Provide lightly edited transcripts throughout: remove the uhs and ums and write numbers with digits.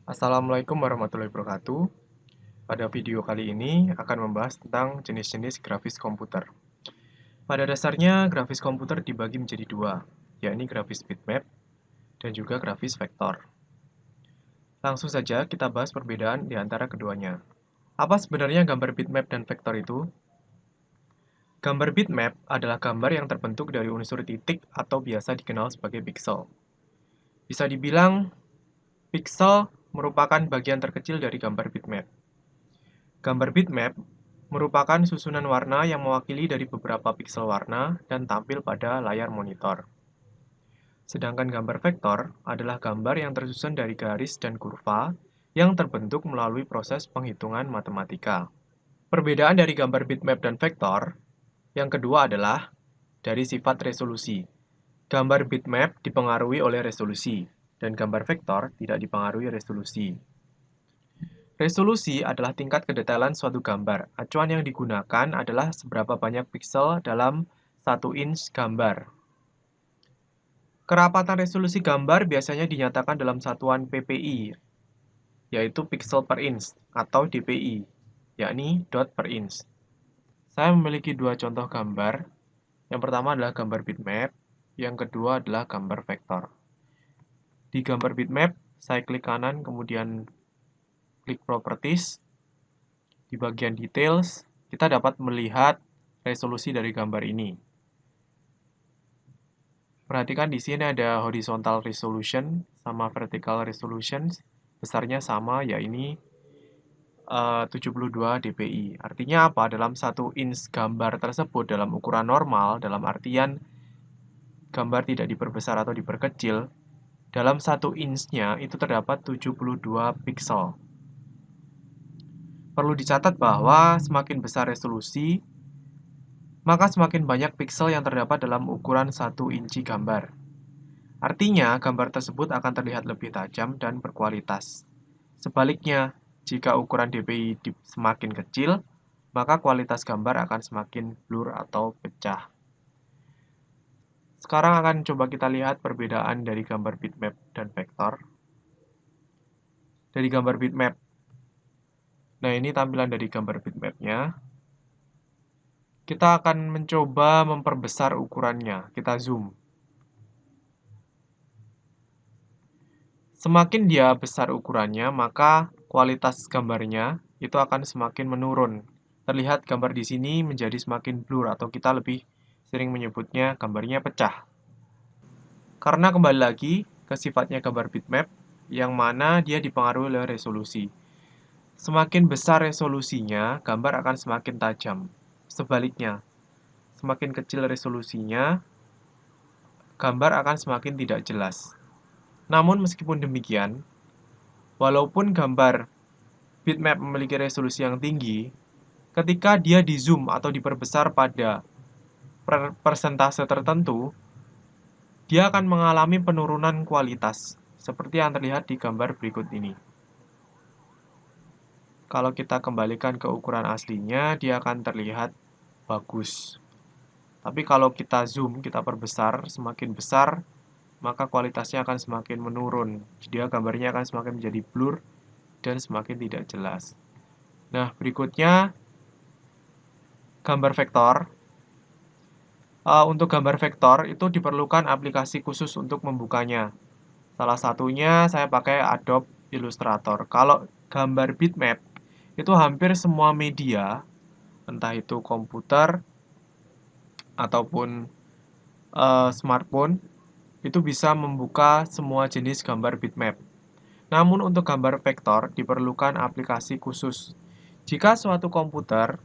Assalamualaikum warahmatullahi wabarakatuh. Pada video kali ini akan membahas tentang jenis-jenis grafis komputer. Pada dasarnya, grafis komputer dibagi menjadi dua, yakni grafis bitmap dan juga grafis vektor. Langsung saja kita bahas perbedaan di antara keduanya. Apa sebenarnya gambar bitmap dan vektor itu? Gambar bitmap adalah gambar yang terbentuk dari unsur titik atau biasa dikenal sebagai piksel. Bisa dibilang, piksel merupakan bagian terkecil dari gambar bitmap. Gambar bitmap merupakan susunan warna yang mewakili dari beberapa piksel warna dan tampil pada layar monitor. Sedangkan gambar vektor adalah gambar yang tersusun dari garis dan kurva yang terbentuk melalui proses penghitungan matematika. Perbedaan dari gambar bitmap dan vektor yang kedua adalah dari sifat resolusi. Gambar bitmap dipengaruhi oleh resolusi, dan gambar vektor tidak dipengaruhi resolusi. Resolusi adalah tingkat kedetailan suatu gambar. Acuan yang digunakan adalah seberapa banyak piksel dalam 1 inch gambar. Kerapatan resolusi gambar biasanya dinyatakan dalam satuan ppi, yaitu pixel per inch, atau dpi, yakni dot per inch. Saya memiliki dua contoh gambar. Yang pertama adalah gambar bitmap, yang kedua adalah gambar vektor. Di gambar bitmap, saya klik kanan, kemudian klik properties. Di bagian details, kita dapat melihat resolusi dari gambar ini. Perhatikan di sini ada horizontal resolution sama vertical resolution, besarnya sama, yaitu 72 dpi. Artinya apa? Dalam 1 inch gambar tersebut dalam ukuran normal, dalam artian gambar tidak diperbesar atau diperkecil, dalam 1 inch-nya itu terdapat 72 piksel. Perlu dicatat bahwa semakin besar resolusi, maka semakin banyak piksel yang terdapat dalam ukuran 1 inci gambar. Artinya, gambar tersebut akan terlihat lebih tajam dan berkualitas. Sebaliknya, jika ukuran dpi semakin kecil, maka kualitas gambar akan semakin blur atau pecah. Sekarang akan coba kita lihat perbedaan dari gambar bitmap dan vektor. Dari gambar bitmap. Nah, ini tampilan dari gambar bitmapnya. Kita akan mencoba memperbesar ukurannya. Kita zoom. Semakin dia besar ukurannya, maka kualitas gambarnya itu akan semakin menurun. Terlihat gambar di sini menjadi semakin blur, atau kita lebih sering menyebutnya gambarnya pecah. Karena kembali lagi ke sifatnya gambar bitmap, yang mana dia dipengaruhi oleh resolusi. Semakin besar resolusinya, gambar akan semakin tajam. Sebaliknya, semakin kecil resolusinya, gambar akan semakin tidak jelas. Namun meskipun demikian, walaupun gambar bitmap memiliki resolusi yang tinggi, ketika dia di zoom atau diperbesar pada persentase tertentu, dia akan mengalami penurunan kualitas, seperti yang terlihat di gambar berikut ini. Kalau kita kembalikan ke ukuran aslinya, dia akan terlihat bagus. Tapi kalau kita zoom, kita perbesar, semakin besar, maka kualitasnya akan semakin menurun. Jadi gambarnya akan semakin menjadi blur dan semakin tidak jelas. Nah, berikutnya gambar vektor. Untuk gambar vektor itu diperlukan aplikasi khusus untuk membukanya. Salah satunya saya pakai Adobe Illustrator. Kalau gambar bitmap, itu hampir semua media, entah itu komputer ataupun smartphone, itu bisa membuka semua jenis gambar bitmap. Namun untuk gambar vektor diperlukan aplikasi khusus. Jika suatu komputer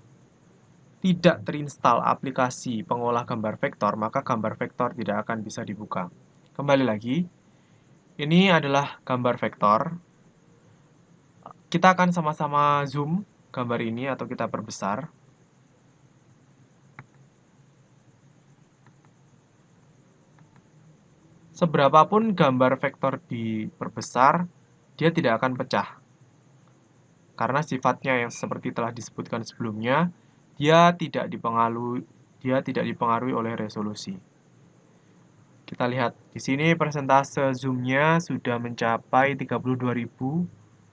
tidak terinstal aplikasi pengolah gambar vektor, maka gambar vektor tidak akan bisa dibuka. Kembali lagi, ini adalah gambar vektor. Kita akan sama-sama zoom gambar ini atau kita perbesar. Seberapapun gambar vektor diperbesar, dia tidak akan pecah. Karena sifatnya yang seperti telah disebutkan sebelumnya, dia tidak dipengaruhi oleh resolusi. Kita lihat di sini persentase zoom-nya sudah mencapai 32.000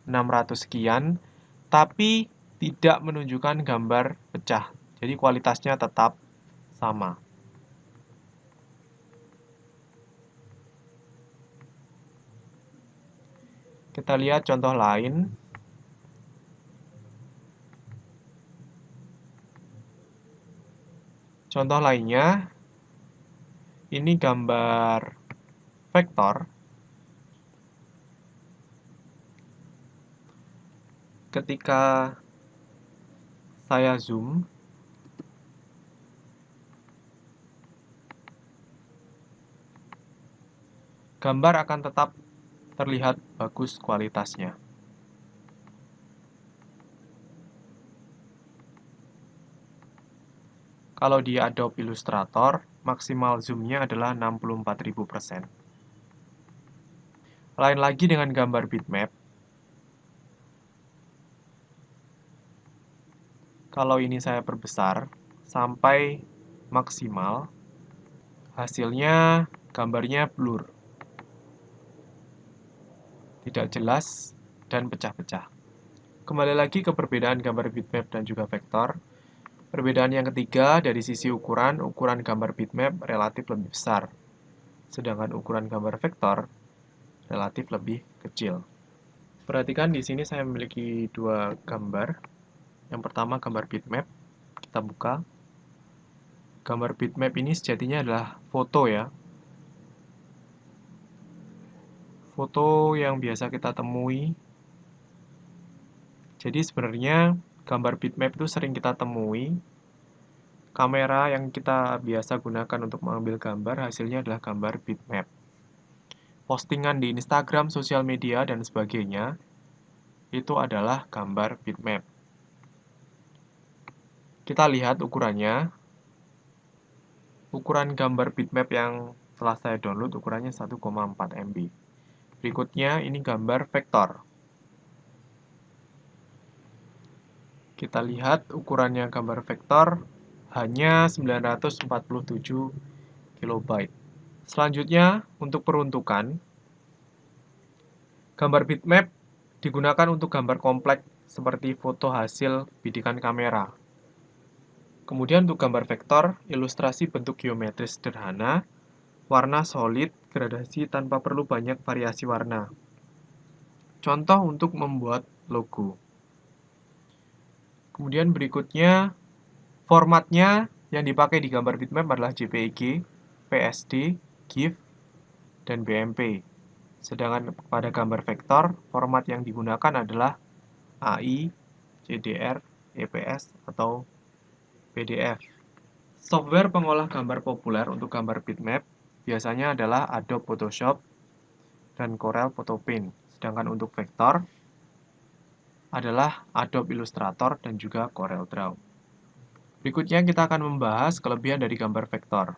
600 sekian, tapi tidak menunjukkan gambar pecah. Jadi kualitasnya tetap sama. Kita lihat contoh lain. Contoh lainnya, ini gambar vektor. Ketika saya zoom, gambar akan tetap terlihat bagus kualitasnya. Kalau di Adobe Illustrator, maksimal zoom-nya adalah 64.000%. Lain lagi dengan gambar bitmap. Kalau ini saya perbesar sampai maksimal, hasilnya gambarnya blur. Tidak jelas dan pecah-pecah. Kembali lagi ke perbedaan gambar bitmap dan juga vektor. Perbedaan yang ketiga, dari sisi ukuran gambar bitmap relatif lebih besar, sedangkan ukuran gambar vektor relatif lebih kecil. Perhatikan di sini saya memiliki dua gambar. Yang pertama gambar bitmap, kita buka. Gambar bitmap ini sejatinya adalah foto ya. Foto yang biasa kita temui. Jadi sebenarnya gambar bitmap itu sering kita temui. Kamera yang kita biasa gunakan untuk mengambil gambar, hasilnya adalah gambar bitmap. Postingan di Instagram, sosial media, dan sebagainya, itu adalah gambar bitmap. Kita lihat ukurannya. Ukuran gambar bitmap yang telah saya download, ukurannya 1,4 MB. Berikutnya, ini gambar vektor. Kita lihat ukurannya gambar vektor hanya 947 KB. Selanjutnya, untuk peruntukan, gambar bitmap digunakan untuk gambar kompleks seperti foto hasil bidikan kamera. Kemudian untuk gambar vektor, ilustrasi bentuk geometris sederhana, warna solid, gradasi tanpa perlu banyak variasi warna. Contoh untuk membuat logo. Kemudian berikutnya, formatnya yang dipakai di gambar bitmap adalah JPEG, PSD, GIF, dan BMP. Sedangkan pada gambar vektor, format yang digunakan adalah AI, CDR, EPS, atau PDF. Software pengolah gambar populer untuk gambar bitmap biasanya adalah Adobe Photoshop dan Corel Photo Paint. Sedangkan untuk vektor adalah Adobe Illustrator dan juga Corel Draw. Berikutnya kita akan membahas kelebihan dari gambar vektor.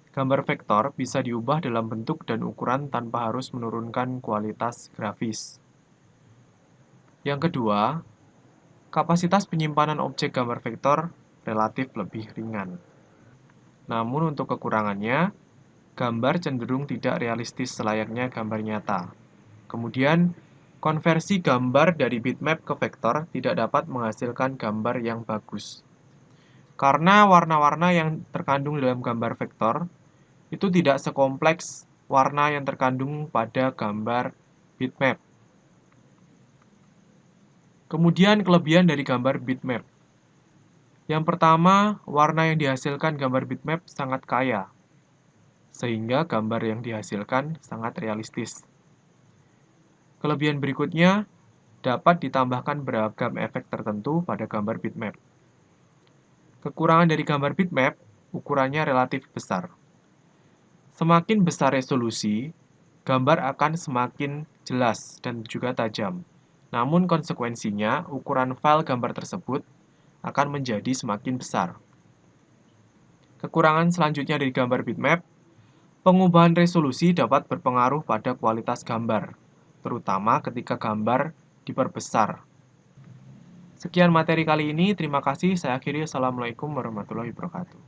Gambar vektor bisa diubah dalam bentuk dan ukuran tanpa harus menurunkan kualitas grafis. Yang kedua, kapasitas penyimpanan objek gambar vektor relatif lebih ringan. Namun untuk kekurangannya, gambar cenderung tidak realistis selayaknya gambar nyata. Kemudian, konversi gambar dari bitmap ke vektor tidak dapat menghasilkan gambar yang bagus. Karena warna-warna yang terkandung dalam gambar vektor itu tidak sekompleks warna yang terkandung pada gambar bitmap. Kemudian kelebihan dari gambar bitmap. Yang pertama, warna yang dihasilkan gambar bitmap sangat kaya, sehingga gambar yang dihasilkan sangat realistis. Kelebihan berikutnya, dapat ditambahkan beragam efek tertentu pada gambar bitmap. Kekurangan dari gambar bitmap, ukurannya relatif besar. Semakin besar resolusi, gambar akan semakin jelas dan juga tajam. Namun konsekuensinya, ukuran file gambar tersebut akan menjadi semakin besar. Kekurangan selanjutnya dari gambar bitmap, pengubahan resolusi dapat berpengaruh pada kualitas gambar, terutama ketika gambar diperbesar. Sekian materi kali ini, terima kasih. Saya akhiri. Assalamualaikum warahmatullahi wabarakatuh.